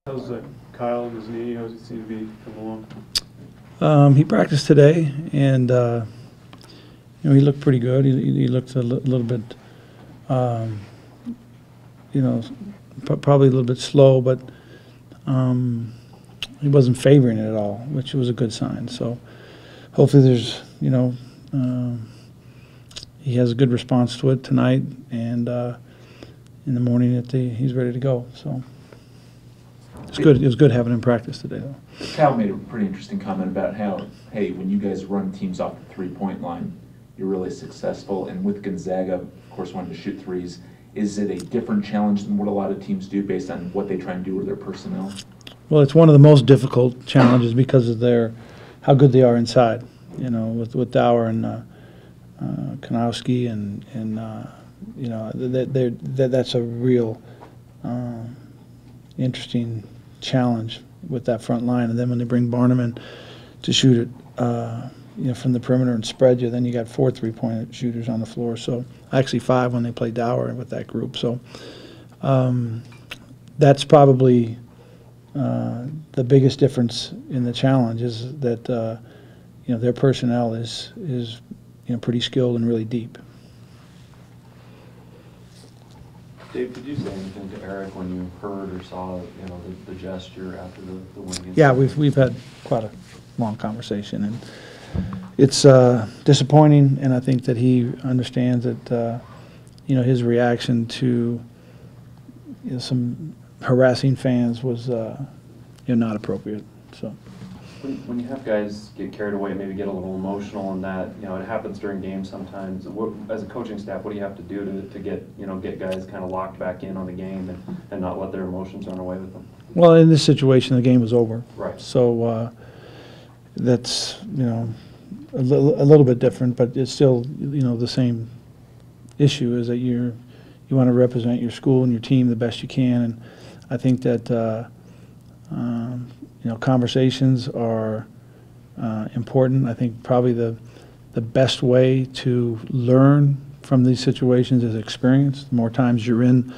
How's Kyle and his knee? How does it seem to be coming along? He practiced today, and he looked pretty good. He looked a little bit, probably a little bit slow, but he wasn't favoring it at all, which was a good sign. So hopefully there's, he has a good response to it tonight, and in the morning he's ready to go. So it's good. It was good having him practice today, though. Cal made a pretty interesting comment about how, hey, when you guys run teams off the three-point line, you're really successful. And with Gonzaga, of course, wanting to shoot threes, is it a different challenge than what a lot of teams do based on what they try and do with their personnel? Well, it's one of the most difficult challenges because of how good they are inside. With Dower and Kanowski and that's a real interesting challenge with that front line. And then when they bring Barnum in to shoot it, from the perimeter and spread you, then you got 4 3-point shooters on the floor. So actually 5 when they play Dower with that group. So that's probably the biggest difference in the challenge is that their personnel is pretty skilled and really deep. Dave, did you say anything to Eric when you heard or saw the gesture after the win against? Yeah, we've had quite a long conversation, and it's disappointing, and I think that he understands that his reaction to some harassing fans was not appropriate. So when you have guys get carried away, maybe get a little emotional, and that it happens during games sometimes. As a coaching staff, what do you have to do to get guys kind of locked back in on the game and not let their emotions run away with them? Well, in this situation, the game was over. Right. So that's a little bit different, but it's still the same issue is that you want to represent your school and your team the best you can, and I think that conversations are important. I think probably the best way to learn from these situations is experience. The more times you're in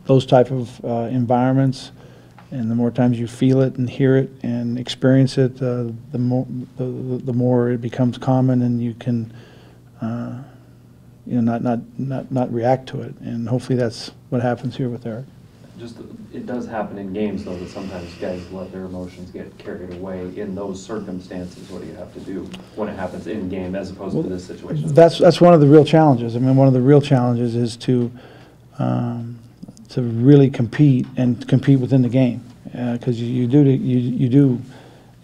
those type of environments, and the more times you feel it and hear it and experience it, the more it becomes common, and you can not react to it. And hopefully that's what happens here with Eric. It does happen in games, though, that sometimes guys let their emotions get carried away. In those circumstances, what do you have to do when it happens in game as opposed to this situation? That's one of the real challenges. I mean, one of the real challenges is to really compete and compete within the game, because you do.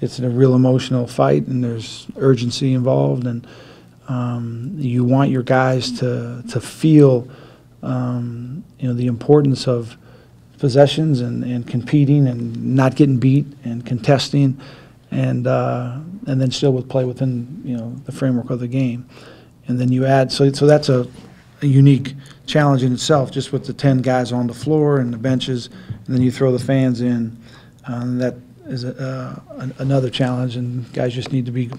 It's a real emotional fight, and there's urgency involved, and you want your guys to feel the importance of possessions and competing and not getting beat and contesting, and then still play within the framework of the game. And then you add so that's a unique challenge in itself, just with the 10 guys on the floor and the benches, and then you throw the fans in. That is another challenge, and guys just need to be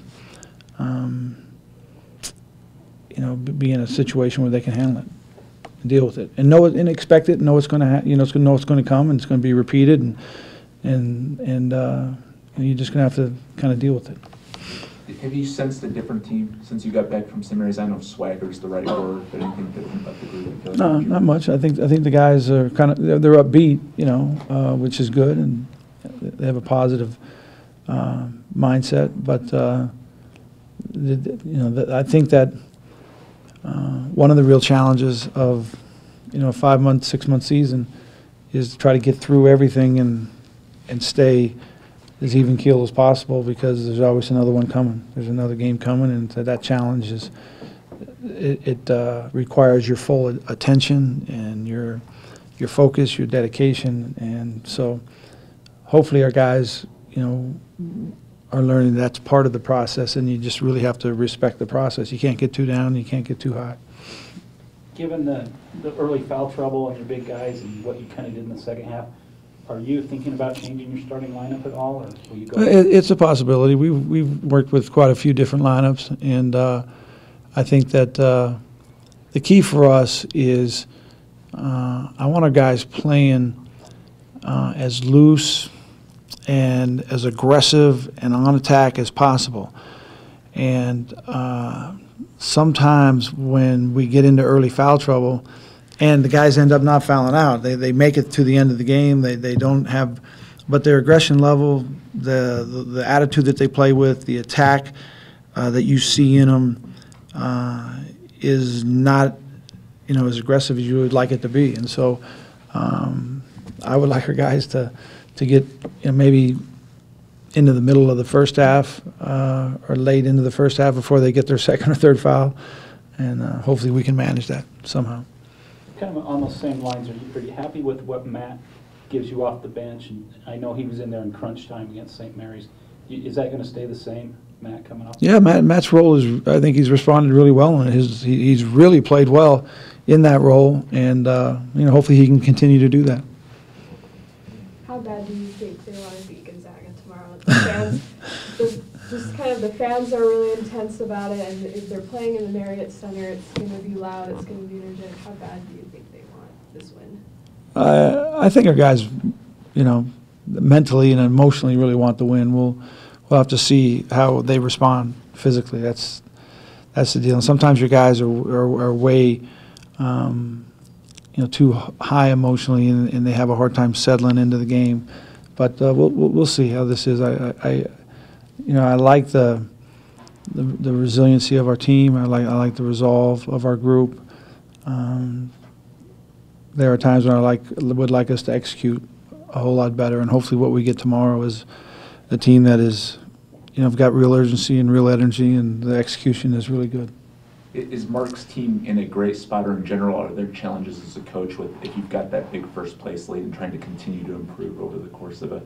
be in a situation where they can handle it. Deal with it and know it and expect it. Know it's going to know it's going to come, and it's going to be repeated, and you're just going to have to kind of deal with it. Have you sensed a different team since you got back from St. Mary's? I don't know if swagger is the right word, but anything different about the group? No, not much. I think the guys are kind of they're upbeat, which is good, and they have a positive mindset. But I think that. One of the real challenges of, a 5-month, 6-month season is to try to get through everything and stay as even keel as possible, because there's always another one coming. There's another game coming, and that challenge is it requires your full attention and your focus, your dedication, and so hopefully our guys, are learning that's part of the process, and you just really have to respect the process. You can't get too down, you can't get too high. Given the early foul trouble on your big guys and what you kind of did in the second half, are you thinking about changing your starting lineup at all, or will you go? It's a possibility. We've worked with quite a few different lineups, and I think that the key for us is I want our guys playing as loose and as aggressive and on attack as possible. And sometimes when we get into early foul trouble and the guys end up not fouling out, they make it to the end of the game, they don't have, but their aggression level, the attitude that they play with, the attack that you see in them is not, as aggressive as you would like it to be. And so I would like our guys to get maybe into the middle of the first half or late into the first half before they get their second or third foul, and hopefully we can manage that somehow. Kind of on those same lines, are you happy with what Matt gives you off the bench? And I know he was in there in crunch time against St. Mary's. Is that going to stay the same, Matt, coming up? Yeah, Matt's role is, I think he's responded really well, and he's really played well in that role, and hopefully he can continue to do that. How bad do you think they want to beat Gonzaga tomorrow? The fans, just kind of the fans are really intense about it, and if they're playing in the Marriott Center, it's going to be loud, it's going to be energetic. How bad do you think they want this win? I think our guys, mentally and emotionally really want the win. We'll have to see how they respond physically. That's the deal. And sometimes your guys are way too high emotionally, and they have a hard time settling into the game. But we'll see how this is. I like the resiliency of our team. I like the resolve of our group. There are times when I would like us to execute a whole lot better, and hopefully what we get tomorrow is a team that is, got real urgency and real energy, and the execution is really good. Is Mark's team in a great spot, or in general, are there challenges as a coach with if you've got that big first place lead and trying to continue to improve over the course of the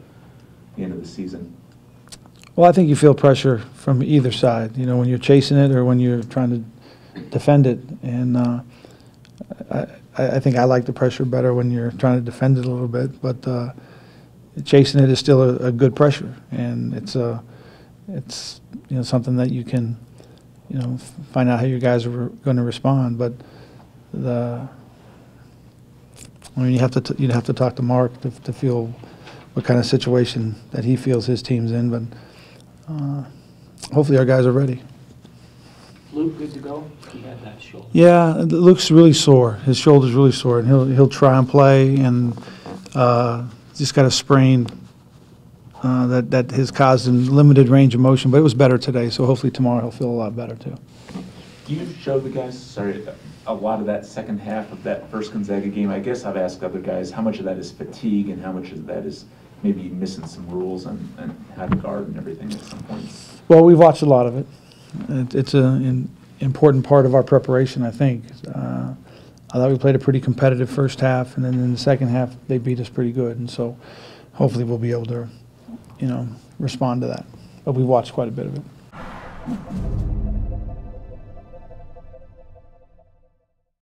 end of the season? Well, I think you feel pressure from either side, when you're chasing it or when you're trying to defend it. And I think I like the pressure better when you're trying to defend it a little bit. But chasing it is still a good pressure, and it's something that you can find out how you guys are going to respond. But you'd have to talk to Mark to feel what kind of situation that he feels his team's in. But hopefully our guys are ready. Luke, good to go? He had that shoulder. Yeah, Luke's really sore. His shoulder's really sore, and he'll try and play, and just got a sprain that has caused him limited range of motion. But it was better today, so hopefully tomorrow he'll feel a lot better too. Do you show the guys, a lot of that second half of that first Gonzaga game? I guess I've asked other guys how much of that is fatigue and how much of that is maybe missing some rules and how to guard and everything at some points. Well, we've watched a lot of it. It's an important part of our preparation, I think. I thought we played a pretty competitive first half, and then in the second half they beat us pretty good, and so hopefully we'll be able to, respond to that. But we watched quite a bit of it.